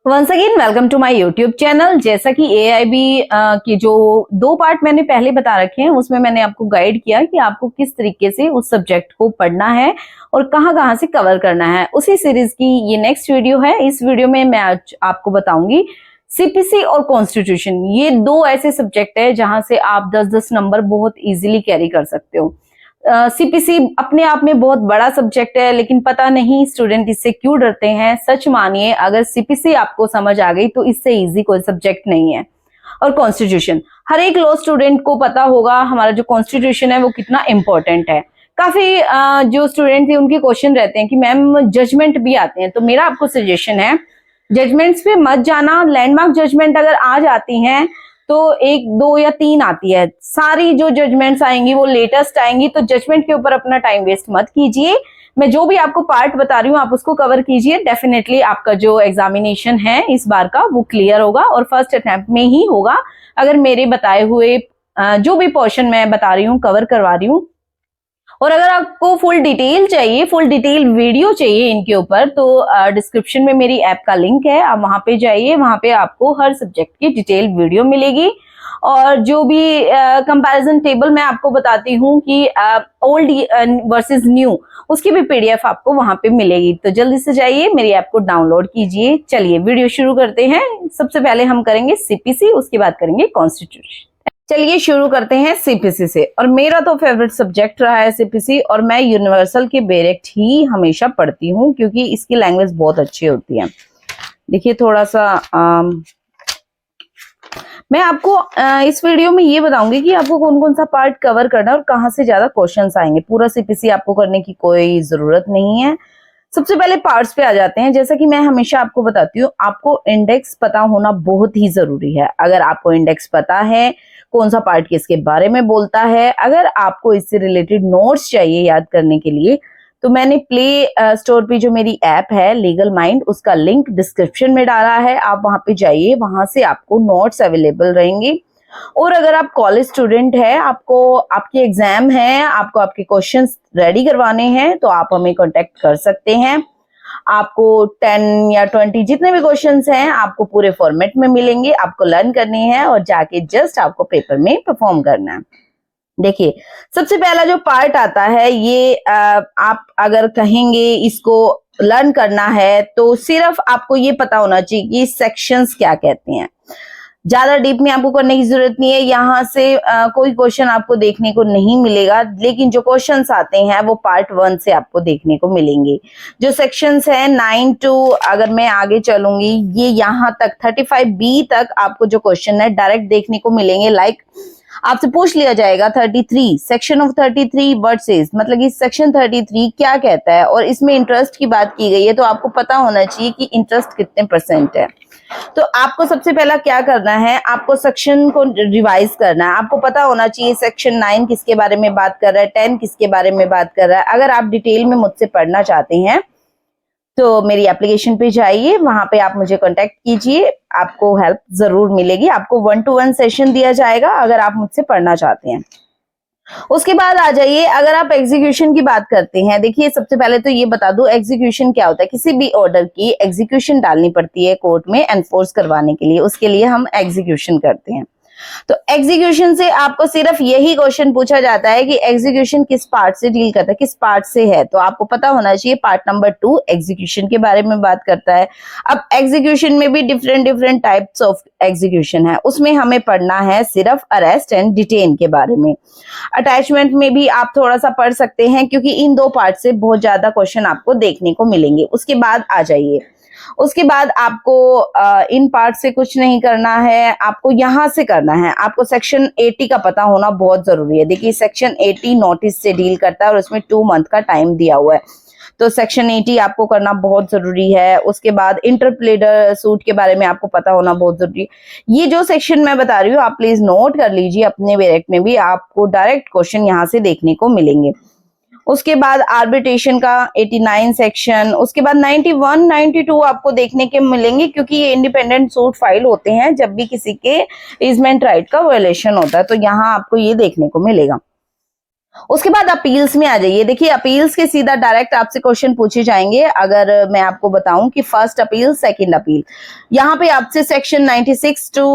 Once again welcome to my YouTube channel. जैसा कि AIB की जो 2 पार्ट मैंने पहले बता रखे हैं, उसमें मैंने आपको गाइड किया कि आपको किस तरीके से उस सब्जेक्ट को पढ़ना है और कहाँ कहाँ से कवर करना है। उसी सीरीज की ये नेक्स्ट वीडियो है। इस वीडियो में मैं आज आपको बताऊंगी सीपीसी और कॉन्स्टिट्यूशन। ये 2 ऐसे सब्जेक्ट है जहां से आप 10-10 नंबर बहुत इजीली कैरी कर सकते हो। सीपीसी अपने आप में बहुत बड़ा सब्जेक्ट है, लेकिन पता नहीं स्टूडेंट इससे क्यों डरते हैं। सच मानिए, अगर सीपीसी आपको समझ आ गई तो इससे इजी कोई सब्जेक्ट नहीं है। और कॉन्स्टिट्यूशन, हर एक लॉ स्टूडेंट को पता होगा हमारा जो कॉन्स्टिट्यूशन है वो कितना इंपॉर्टेंट है। काफी जो स्टूडेंट थे उनके क्वेश्चन रहते हैं कि मैम जजमेंट भी आते हैं, तो मेरा आपको सजेशन है जजमेंट्स पे मत जाना। लैंडमार्क जजमेंट अगर आ जाती हैं तो 1, 2 या 3 आती है, सारी जो जजमेंट्स आएंगी वो लेटेस्ट आएंगी, तो जजमेंट के ऊपर अपना टाइम वेस्ट मत कीजिए। मैं जो भी आपको पार्ट बता रही हूँ आप उसको कवर कीजिए। डेफिनेटली आपका जो एग्जामिनेशन है इस बार का वो क्लियर होगा और फर्स्ट अटेम्प्ट में ही होगा, अगर मेरे बताए हुए जो भी पोर्शन मैं बता रही हूँ कवर करवा रही हूँ। और अगर आपको फुल डिटेल चाहिए, फुल डिटेल वीडियो चाहिए इनके ऊपर, तो डिस्क्रिप्शन में मेरी ऐप का लिंक है, आप वहां पे जाइए। वहां पे आपको हर सब्जेक्ट की डिटेल वीडियो मिलेगी और जो भी कंपैरिजन टेबल मैं आपको बताती हूँ कि ओल्ड वर्सेस न्यू, उसकी भी पीडीएफ आपको वहां पे मिलेगी। तो जल्दी से जाइए, मेरी ऐप को डाउनलोड कीजिए। चलिए वीडियो शुरू करते हैं। सबसे पहले हम करेंगे सीपीसी, उसके बाद करेंगे कॉन्स्टिट्यूशन। चलिए शुरू करते हैं सीपीसी से। और मेरा तो फेवरेट सब्जेक्ट रहा है सीपीसी, और मैं यूनिवर्सल के डायरेक्ट ही हमेशा पढ़ती हूँ क्योंकि इसकी लैंग्वेज बहुत अच्छी होती है। देखिए थोड़ा सा मैं आपको इस वीडियो में ये बताऊंगी कि आपको कौन कौन सा पार्ट कवर करना है और कहाँ से ज्यादा क्वेश्चंस आएंगे। पूरा सीपीसी आपको करने की कोई जरूरत नहीं है। सबसे पहले पार्ट्स पे आ जाते हैं। जैसा कि मैं हमेशा आपको बताती हूँ, आपको इंडेक्स पता होना बहुत ही जरूरी है। अगर आपको इंडेक्स पता है कौन सा पार्ट किसके बारे में बोलता है, अगर आपको इससे रिलेटेड नोट्स चाहिए याद करने के लिए, तो मैंने प्ले स्टोर पे जो मेरी ऐप है लीगल माइंड, उसका लिंक डिस्क्रिप्शन में डाला है। आप वहां पे जाइए, वहां से आपको नोट्स अवेलेबल रहेंगे। और अगर आप कॉलेज स्टूडेंट है, आपको आपकी एग्जाम है, आपको आपके क्वेश्चंस रेडी करवाने हैं, तो आप हमें कांटेक्ट कर सकते हैं। आपको 10 या 20 जितने भी क्वेश्चंस हैं आपको पूरे फॉर्मेट में मिलेंगे। आपको लर्न करनी है और जाके जस्ट आपको पेपर में परफॉर्म करना है। देखिए सबसे पहला जो पार्ट आता है, ये आप अगर कहेंगे इसको लर्न करना है तो सिर्फ आपको ये पता होना चाहिए कि सेक्शंस क्या कहते हैं। ज्यादा डीप में आपको करने की जरूरत नहीं है। यहाँ से कोई क्वेश्चन आपको देखने को नहीं मिलेगा, लेकिन जो क्वेश्चंस आते हैं वो पार्ट 1 से आपको देखने को मिलेंगे। जो सेक्शंस हैं 9 to, अगर मैं आगे चलूंगी, ये यहाँ तक 35B तक आपको जो क्वेश्चन है डायरेक्ट देखने को मिलेंगे। लाइक आपसे पूछ लिया जाएगा 33 सेक्शन ऑफ 33 वर्सेस, मतलब कि सेक्शन 33 क्या कहता है, और इसमें इंटरेस्ट की बात की गई है, तो आपको पता होना चाहिए कि इंटरेस्ट कितने % है। तो आपको सबसे पहला क्या करना है, आपको सेक्शन को रिवाइज करना है। आपको पता होना चाहिए सेक्शन 9 किसके बारे में बात कर रहा है, 10 किसके बारे में बात कर रहा है। अगर आप डिटेल में मुझसे पढ़ना चाहते हैं तो मेरी एप्लीकेशन पे जाइए, वहां पे आप मुझे कांटेक्ट कीजिए, आपको हेल्प जरूर मिलेगी। आपको 1-to-1 सेशन दिया जाएगा अगर आप मुझसे पढ़ना चाहते हैं। उसके बाद आ जाइए, अगर आप एग्जीक्यूशन की बात करते हैं, देखिए सबसे पहले तो ये बता दूं एग्जीक्यूशन क्या होता है। किसी भी ऑर्डर की एग्जीक्यूशन डालनी पड़ती है कोर्ट में एनफोर्स करवाने के लिए, उसके लिए हम एग्जीक्यूशन करते हैं। तो एग्जीक्यूशन से आपको सिर्फ यही क्वेश्चन पूछा जाता है कि एग्जीक्यूशन किस पार्ट से डील करता है, किस पार्ट से है, तो आपको पता होना चाहिए पार्ट नंबर 2 एग्जीक्यूशन के बारे में बात करता है। अब एग्जीक्यूशन में भी डिफरेंट टाइप्स ऑफ एग्जीक्यूशन है, उसमें हमें पढ़ना है सिर्फ अरेस्ट एंड डिटेन के बारे में। अटैचमेंट में भी आप थोड़ा सा पढ़ सकते हैं क्योंकि इन 2 पार्ट से बहुत ज्यादा क्वेश्चन आपको देखने को मिलेंगे। उसके बाद आ जाइए, उसके बाद आपको इन पार्ट से कुछ नहीं करना है, आपको यहां से करना है। आपको सेक्शन 80 का पता होना बहुत जरूरी है। देखिए सेक्शन 80 नोटिस से डील करता है और उसमें 2 मंथ का टाइम दिया हुआ है, तो सेक्शन 80 आपको करना बहुत जरूरी है। उसके बाद इंटरप्लेडर सूट के बारे में आपको पता होना बहुत जरूरी है। ये जो सेक्शन मैं बता रही हूँ आप प्लीज नोट कर लीजिए, अपने डायरेक्ट में भी आपको डायरेक्ट क्वेश्चन यहाँ से देखने को मिलेंगे। उसके बाद आर्बिट्रेशन का 89 सेक्शन, उसके बाद 91, 92 आपको देखने के मिलेंगे क्योंकि ये इंडिपेंडेंट सूट फाइल होते हैं जब भी किसी के इजमेंट राइट का वायलेशन होता है, तो यहाँ आपको ये देखने को मिलेगा। उसके बाद अपील्स में आ जाइए। देखिए अपील्स के सीधा डायरेक्ट आपसे क्वेश्चन पूछे जाएंगे। अगर मैं आपको बताऊं कि फर्स्ट अपील, सेकंड अपील, यहाँ पे आपसे सेक्शन 96 टू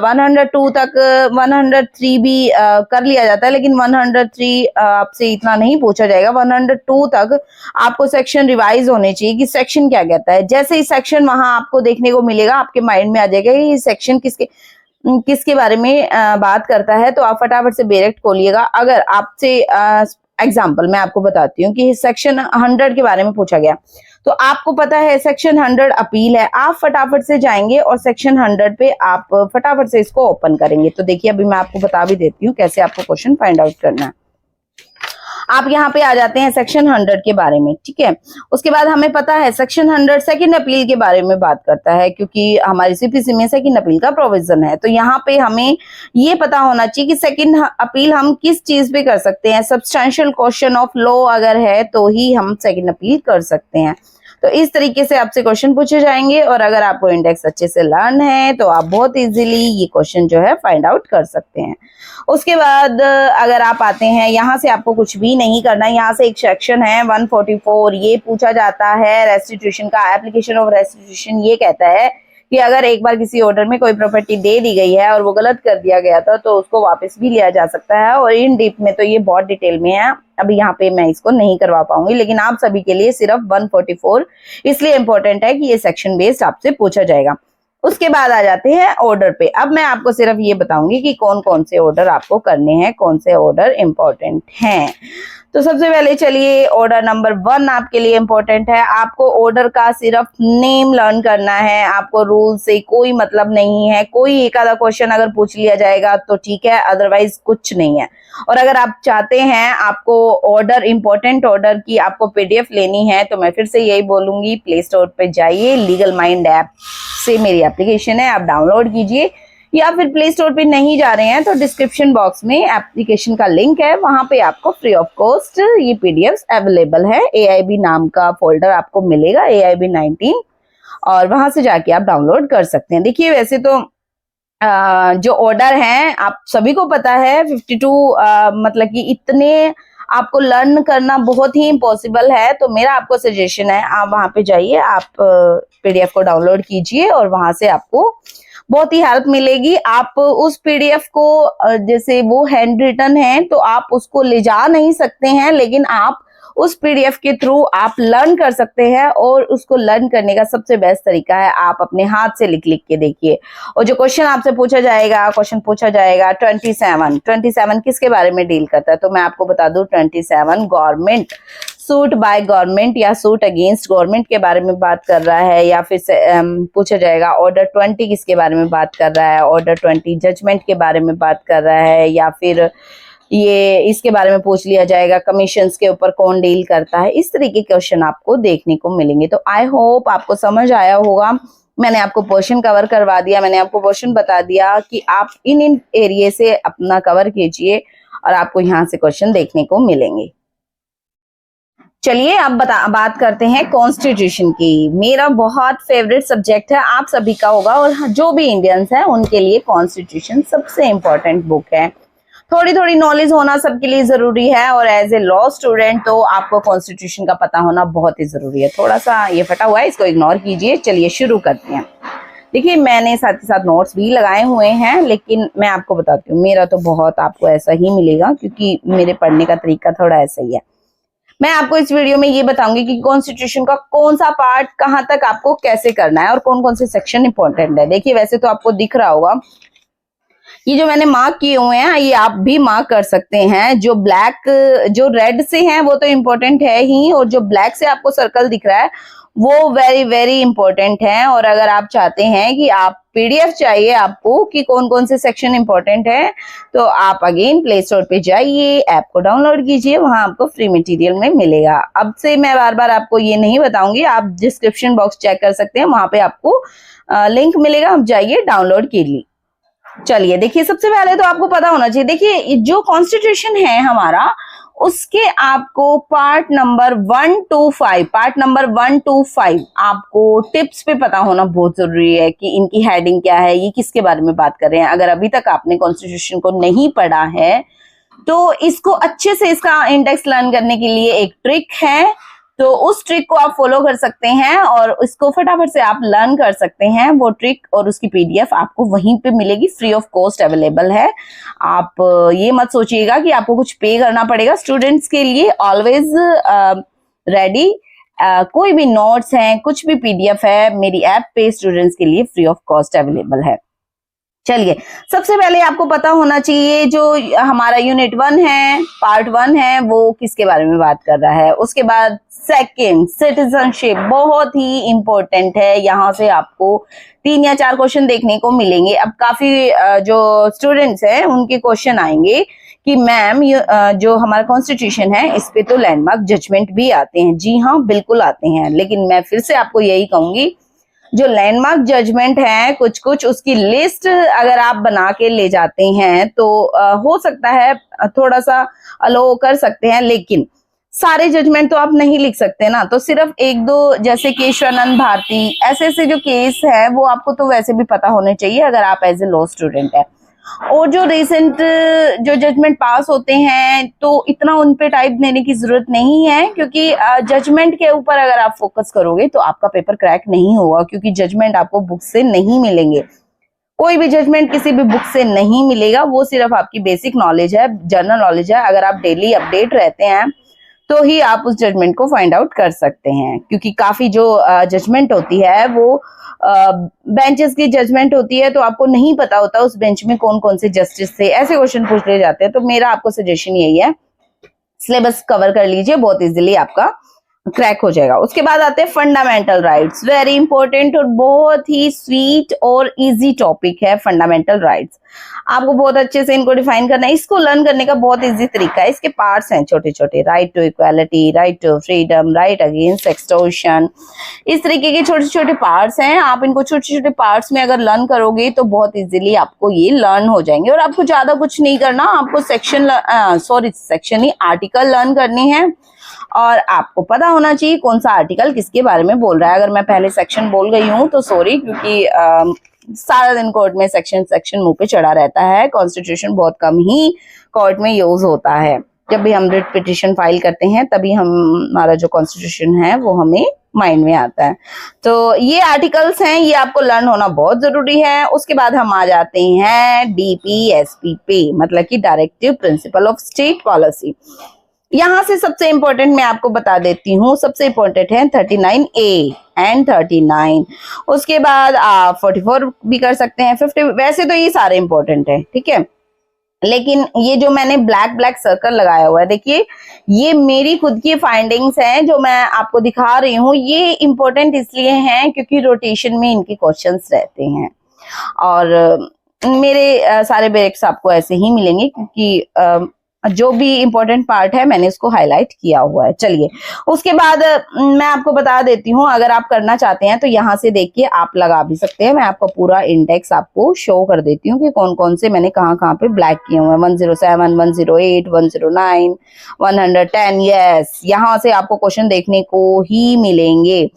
102 तक 103 भी कर लिया जाता है, लेकिन 103 आपसे इतना नहीं पूछा जाएगा। 102 तक आपको सेक्शन रिवाइज होने चाहिए कि सेक्शन क्या कहता है। जैसे ही सेक्शन वहां आपको देखने को मिलेगा, आपके माइंड में आ जाएगा ये सेक्शन किसके बारे में बात करता है, तो आप फटाफट से डायरेक्ट खोलिएगा। अगर आपसे एग्जाम्पल मैं आपको बताती हूँ कि सेक्शन 100 के बारे में पूछा गया, तो आपको पता है सेक्शन 100 अपील है, आप फटाफट से जाएंगे और सेक्शन 100 पे आप फटाफट से इसको ओपन करेंगे। तो देखिए अभी मैं आपको बता भी देती हूँ कैसे आपको क्वेश्चन फाइंड आउट करना है। आप यहाँ पे आ जाते हैं सेक्शन 100 के बारे में, ठीक है। उसके बाद हमें पता है सेक्शन 100 सेकंड अपील के बारे में बात करता है, क्योंकि हमारी सीपीसी में सेकंड अपील का प्रोविजन है। तो यहाँ पे हमें ये पता होना चाहिए कि सेकंड अपील हम किस चीज पे कर सकते हैं। सब्सटैंशियल क्वेश्चन ऑफ लॉ अगर है तो ही हम सेकंड अपील कर सकते हैं। तो इस तरीके से आपसे क्वेश्चन पूछे जाएंगे, और अगर आपको इंडेक्स अच्छे से लर्न है तो आप बहुत इजीली ये क्वेश्चन जो है फाइंड आउट कर सकते हैं। उसके बाद अगर आप आते हैं, यहाँ से आपको कुछ भी नहीं करना है। यहाँ से एक सेक्शन है 144, ये पूछा जाता है रेस्टिट्यूशन का, एप्लीकेशन ऑफ रेस्टिट्यूशन। ये कहता है कि अगर एक बार किसी ऑर्डर में कोई प्रॉपर्टी दे दी गई है और वो गलत कर दिया गया था तो उसको वापस भी लिया जा सकता है। और इन डीप में तो ये बहुत डिटेल में है, अभी यहाँ पे मैं इसको नहीं करवा पाऊंगी, लेकिन आप सभी के लिए सिर्फ 144 इसलिए इंपॉर्टेंट है कि ये सेक्शन बेस्ड आपसे पूछा जाएगा। उसके बाद आ जाते हैं ऑर्डर पे। अब मैं आपको सिर्फ ये बताऊंगी कि कौन कौन से ऑर्डर आपको करने हैं, कौन से ऑर्डर इंपॉर्टेंट हैं। तो सबसे पहले चलिए ऑर्डर नंबर 1 आपके लिए इंपॉर्टेंट है। आपको ऑर्डर का सिर्फ नेम लर्न करना है, आपको रूल से कोई मतलब नहीं है। कोई एक आधा क्वेश्चन अगर पूछ लिया जाएगा तो ठीक है, अदरवाइज कुछ नहीं है। और अगर आप चाहते हैं आपको ऑर्डर, इंपॉर्टेंट ऑर्डर की आपको पीडीएफ लेनी है, तो मैं फिर से यही बोलूंगी, प्ले स्टोर पे जाइए, लीगल माइंड ऐप से मेरी एप्लीकेशन है, आप डाउनलोड कीजिए। या फिर प्ले स्टोर पे नहीं जा रहे हैं तो डिस्क्रिप्शन बॉक्स में एप्लीकेशन का लिंक है, वहां पे आपको फ्री ऑफ कॉस्ट ये पीडीएफ अवेलेबल है। एआईबी नाम का फोल्डर आपको मिलेगा, AIB 19, और वहां से जाके आप डाउनलोड कर सकते हैं। देखिए वैसे तो जो ऑर्डर हैं आप सभी को पता है 52, मतलब कि इतने आपको लर्न करना बहुत ही इम्पॉसिबल है। तो मेरा आपको सजेशन है आप वहां पे जाइए, आप पीडीएफ को डाउनलोड कीजिए और वहां से आपको बहुत ही हेल्प मिलेगी। आप उस पीडीएफ को जैसे वो हैंड रिटन है तो आप उसको ले जा नहीं सकते हैं, लेकिन आप उस पीडीएफ के थ्रू आप लर्न कर सकते हैं। और उसको लर्न करने का सबसे बेस्ट तरीका है आप अपने हाथ से लिख लिख के देखिए। और जो क्वेश्चन आपसे पूछा जाएगा, क्वेश्चन पूछा जाएगा 27 किसके बारे में डील करता है, तो मैं आपको बता दूं 27 गवर्नमेंट सूट बाय गवर्नमेंट या सूट अगेंस्ट गवर्नमेंट के बारे में बात कर रहा है। या फिर पूछा जाएगा ऑर्डर 20 किसके बारे में बात कर रहा है, ऑर्डर 20 जजमेंट के बारे में बात कर रहा है। या फिर ये इसके बारे में पूछ लिया जाएगा कमीशंस के ऊपर कौन डील करता है। इस तरीके के क्वेश्चन आपको देखने को मिलेंगे। तो आई होप आपको समझ आया होगा। मैंने आपको पोर्शन कवर करवा दिया, मैंने आपको पोर्शन बता दिया कि आप इन एरिया से अपना कवर कीजिए और आपको यहाँ से क्वेश्चन देखने को मिलेंगे। चलिए अब बात करते हैं कॉन्स्टिट्यूशन की। मेरा बहुत फेवरेट सब्जेक्ट है, आप सभी का होगा, और जो भी इंडियंस हैं उनके लिए कॉन्स्टिट्यूशन सबसे इम्पोर्टेंट बुक है। थोड़ी थोड़ी नॉलेज होना सबके लिए जरूरी है, और एज ए लॉ स्टूडेंट तो आपको कॉन्स्टिट्यूशन का पता होना बहुत ही जरूरी है। थोड़ा सा ये फटा हुआ है, इसको इग्नोर कीजिए। चलिए शुरू करते हैं। देखिए मैंने साथ ही साथ नोट्स भी लगाए हुए हैं, लेकिन मैं आपको बताती हूँ मेरा तो बहुत आपको ऐसा ही मिलेगा, क्योंकि मेरे पढ़ने का तरीका थोड़ा ऐसा ही है। मैं आपको इस वीडियो में ये बताऊंगी कि कॉन्स्टिट्यूशन का कौन सा पार्ट कहां तक आपको कैसे करना है और कौन कौन से सेक्शन इंपॉर्टेंट है। देखिए वैसे तो आपको दिख रहा होगा, ये जो मैंने मार्क किए हुए हैं ये आप भी मार्क कर सकते हैं। जो ब्लैक, जो रेड से हैं वो तो इम्पोर्टेंट है ही, और जो ब्लैक से आपको सर्कल दिख रहा है वो वेरी वेरी इंपॉर्टेंट है। और अगर आप चाहते हैं कि आप पीडीएफ चाहिए आपको कि कौन कौन से सेक्शन इंपॉर्टेंट है, तो आप अगेन प्ले स्टोर पे जाइए, ऐप को डाउनलोड कीजिए, वहां आपको फ्री मटेरियल में मिलेगा। अब से मैं बार बार आपको ये नहीं बताऊंगी, आप डिस्क्रिप्शन बॉक्स चेक कर सकते हैं, वहां पे आपको लिंक मिलेगा, आप जाइए डाउनलोड कीजिए। चलिए देखिए सबसे पहले तो आपको पता होना चाहिए, देखिए जो कॉन्स्टिट्यूशन है हमारा उसके आपको पार्ट नंबर 1 to 5 आपको टिप्स पे पता होना बहुत जरूरी है कि इनकी हेडिंग क्या है, ये किसके बारे में बात कर रहे हैं। अगर अभी तक आपने कॉन्स्टिट्यूशन को नहीं पढ़ा है तो इसको अच्छे से इसका इंडेक्स लर्न करने के लिए एक ट्रिक है, तो उस ट्रिक को आप फॉलो कर सकते हैं और इसको फटाफट से आप लर्न कर सकते हैं। वो ट्रिक और उसकी पीडीएफ आपको वहीं पे मिलेगी, फ्री ऑफ कॉस्ट अवेलेबल है। आप ये मत सोचिएगा कि आपको कुछ पे करना पड़ेगा। स्टूडेंट्स के लिए ऑलवेज रेडी। कोई भी नोट्स हैं, कुछ भी पीडीएफ है, मेरी ऐप पे स्टूडेंट्स के लिए फ्री ऑफ कॉस्ट अवेलेबल है। चलिए, सबसे पहले आपको पता होना चाहिए जो हमारा यूनिट 1 है, पार्ट 1 है, वो किसके बारे में बात कर रहा है। उसके बाद सेकंड, सिटीजनशिप, बहुत ही इंपॉर्टेंट है। यहाँ से आपको 3 या 4 क्वेश्चन देखने को मिलेंगे। अब काफी जो स्टूडेंट्स हैं उनके क्वेश्चन आएंगे कि मैम जो हमारा कॉन्स्टिट्यूशन है इस पे तो लैंडमार्क जजमेंट भी आते हैं। जी हाँ, बिल्कुल आते हैं, लेकिन मैं फिर से आपको यही कहूंगी, जो लैंडमार्क जजमेंट है कुछ कुछ, उसकी लिस्ट अगर आप बना के ले जाते हैं तो हो सकता है थोड़ा सा अलो कर सकते हैं, लेकिन सारे जजमेंट तो आप नहीं लिख सकते ना। तो सिर्फ 1-2, जैसे केशवानंद भारती, ऐसे ऐसे जो केस है वो आपको तो वैसे भी पता होने चाहिए अगर आप एज ए लॉ स्टूडेंट है। और जो रिसेंट जो जजमेंट पास होते हैं तो इतना उन पे टाइप देने की जरूरत नहीं है, क्योंकि जजमेंट के ऊपर अगर आप फोकस करोगे तो आपका पेपर क्रैक नहीं होगा, क्योंकि जजमेंट आपको बुक से नहीं मिलेंगे। कोई भी जजमेंट किसी भी बुक से नहीं मिलेगा, वो सिर्फ आपकी बेसिक नॉलेज है, जनरल नॉलेज है। अगर आप डेली अपडेट रहते हैं तो ही आप उस जजमेंट को फाइंड आउट कर सकते हैं, क्योंकि काफी जो जजमेंट होती है वो बेंचेस की जजमेंट होती है, तो आपको नहीं पता होता उस बेंच में कौन कौन से जस्टिस थे, ऐसे क्वेश्चन पूछ ले जाते हैं। तो मेरा आपको सजेशन यही है, सिलेबस कवर कर लीजिए, बहुत इजीली आपका क्रैक हो जाएगा। उसके बाद आते हैं फंडामेंटल राइट्स, वेरी इंपॉर्टेंट और बहुत ही स्वीट और इजी टॉपिक है फंडामेंटल राइट्स। आपको बहुत अच्छे से इनको डिफाइन करना है। इसको लर्न करने का बहुत इजी तरीका है। इसके पार्ट्स हैं छोटे छोटे, right to equality, right to freedom, right against extortion, इस तरीके के छोटे छोटे पार्ट्स हैं। आप इनको छोटे छोटे पार्ट्स में अगर लर्न करोगे तो बहुत इजीली आपको ये लर्न हो जाएंगे। और आपको ज्यादा कुछ नहीं करना, आपको सेक्शन नहीं, आर्टिकल लर्न करनी है और आपको पता होना चाहिए कौन सा आर्टिकल किसके बारे में बोल रहा है। अगर मैं पहले सेक्शन बोल गई हूँ तो सॉरी, क्योंकि सारा दिन कोर्ट में सेक्शन मुंह पे चढ़ा रहता है। कॉन्स्टिट्यूशन बहुत कम ही कोर्ट में यूज होता है। जब भी हम रिट पिटिशन फाइल करते हैं तभी हमारा जो कॉन्स्टिट्यूशन है वो हमें माइंड में आता है। तो ये आर्टिकल्स हैं, ये आपको लर्न होना बहुत जरूरी है। उसके बाद हम आ जाते हैं DPSP पे, मतलब कि directive principle of state policy. यहाँ से सबसे इंपॉर्टेंट मैं आपको बता देती हूँ, सबसे इंपॉर्टेंट है 39A एंड 39। उसके बाद आप 44 भी कर सकते हैं, 50। वैसे तो ये सारे इंपॉर्टेंट है, ठीक है, लेकिन ये जो मैंने ब्लैक सर्कल लगाया हुआ है, देखिए ये मेरी खुद की फाइंडिंग्स हैं जो मैं आपको दिखा रही हूँ। ये इंपॉर्टेंट इसलिए हैं क्योंकि रोटेशन में इनके क्वेश्चंस रहते हैं और मेरे सारे ब्रेक्स आपको ऐसे ही मिलेंगे, क्योंकि जो भी इंपॉर्टेंट पार्ट है मैंने इसको हाईलाइट किया हुआ है। चलिए, उसके बाद मैं आपको बता देती हूँ, अगर आप करना चाहते हैं तो यहाँ से देखिए आप लगा भी सकते हैं। मैं आपको पूरा इंडेक्स आपको शो कर देती हूँ कि कौन कौन से मैंने कहाँ कहाँ पे ब्लैक किए हुए हैं। 107, 108, 109, 110। यस, यहाँ से आपको क्वेश्चन देखने को ही मिलेंगे,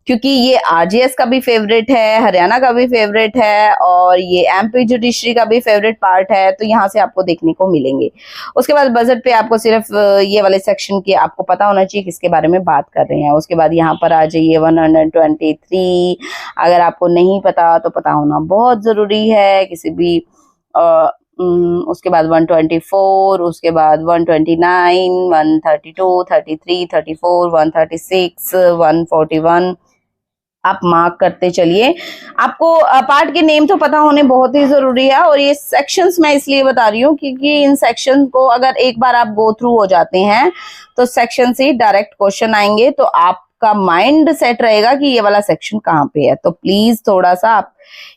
क्योंकि ये RGS का भी फेवरेट है, हरियाणा का भी फेवरेट है और ये MP जुडिशरी का भी फेवरेट पार्ट है, तो यहाँ से आपको देखने को मिलेंगे। उसके बाद बजट पे आपको सिर्फ ये वाले सेक्शन के आपको पता होना चाहिए किसके बारे में बात कर रहे हैं। उसके बाद यहाँ पर आ जाइए 123। अगर आपको नहीं पता तो पता होना बहुत जरूरी है किसी भी उसके बाद 124, उसके बाद 129, 132, 33, 34, 136, 141 आप मार्क करते चलिए। आपको पार्ट के नेम तो पता होने बहुत ही जरूरी है। और ये सेक्शंस मैं इसलिए बता रही हूँ क्योंकि इन सेक्शन को अगर एक बार आप गो थ्रू हो जाते हैं तो सेक्शन से डायरेक्ट क्वेश्चन आएंगे, तो आपका माइंड सेट रहेगा कि ये वाला सेक्शन कहाँ पे है। तो प्लीज थोड़ा सा आप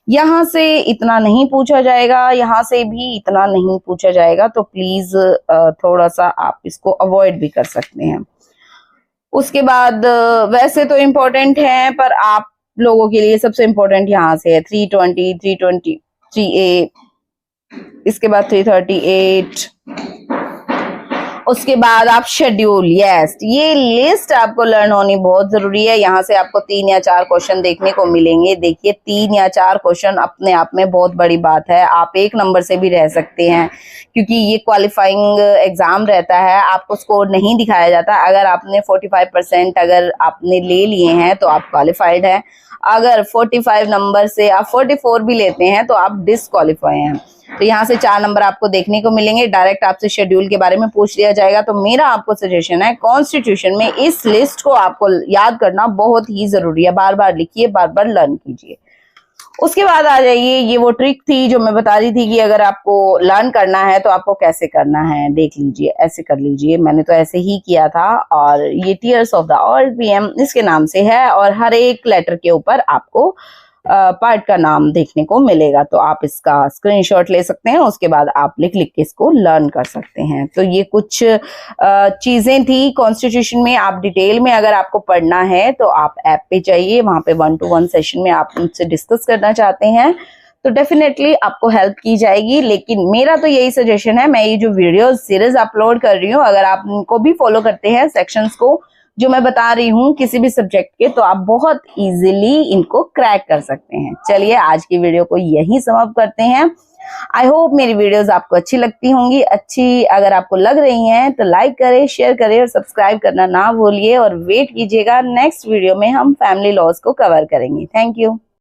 यहाँ से इतना नहीं पूछा जाएगा, यहाँ से भी इतना नहीं पूछा जाएगा, तो प्लीज थोड़ा सा आप इसको अवॉइड भी कर सकते हैं। उसके बाद वैसे तो इम्पोर्टेंट है पर आप लोगों के लिए सबसे इम्पोर्टेंट यहाँ से है 320, 323A, इसके बाद 338, उसके बाद आप शेड्यूल, यस, ये लिस्ट आपको लर्न होनी बहुत जरूरी है। यहाँ से आपको 3 या 4 क्वेश्चन देखने को मिलेंगे। देखिए 3 या 4 क्वेश्चन अपने आप में बहुत बड़ी बात है। आप 1 नंबर से भी रह सकते हैं, क्योंकि ये क्वालिफाइंग एग्जाम रहता है, आपको स्कोर नहीं दिखाया जाता। अगर आपने 45% अगर आपने ले लिए हैं तो आप क्वालिफाइड हैं। अगर 45 नंबर से आप 44 भी लेते हैं तो आप डिसक्वालीफाई हैं। तो यहाँ से 4 नंबर आपको देखने को मिलेंगे। डायरेक्ट आपसे शेड्यूल के बारे में पूछ लिया जाएगा। तो मेरा आपको सजेशन है, कॉन्स्टिट्यूशन में इस लिस्ट को आपको याद करना बहुत ही जरूरी है। बार बार लिखिए, बार बार लर्न कीजिए। उसके बाद आ जाइए, ये वो ट्रिक थी जो मैं बता रही थी कि अगर आपको लर्न करना है तो आपको कैसे करना है, देख लीजिए, ऐसे कर लीजिए। मैंने तो ऐसे ही किया था। और ये टीयर्स ऑफ द ऑलपीएम इसके नाम से है, और हर एक लेटर के ऊपर आपको पार्ट का नाम देखने को मिलेगा। तो आप इसका स्क्रीनशॉट ले सकते हैं, उसके बाद आप लिख लिख के इसको लर्न कर सकते हैं। तो ये कुछ चीजें थी कॉन्स्टिट्यूशन में। आप डिटेल में अगर आपको पढ़ना है तो आप ऐप पे जाइए, वहां पे 1-to-1 सेशन में आप उनसे डिस्कस करना चाहते हैं तो डेफिनेटली आपको हेल्प की जाएगी। लेकिन मेरा तो यही सजेशन है, मैं ये जो वीडियो सीरीज अपलोड कर रही हूँ, अगर आप इनको भी फॉलो करते हैं सेक्शंस को जो मैं बता रही हूँ किसी भी सब्जेक्ट के, तो आप बहुत इजीली इनको क्रैक कर सकते हैं। चलिए आज की वीडियो को यहीं समाप्त करते हैं। आई होप मेरी वीडियोस आपको अच्छी लगती होंगी। अच्छी अगर आपको लग रही हैं तो लाइक करें, शेयर करें और सब्सक्राइब करना ना भूलिए। और वेट कीजिएगा, नेक्स्ट वीडियो में हम फैमिली लॉज को कवर करेंगे। Thank you.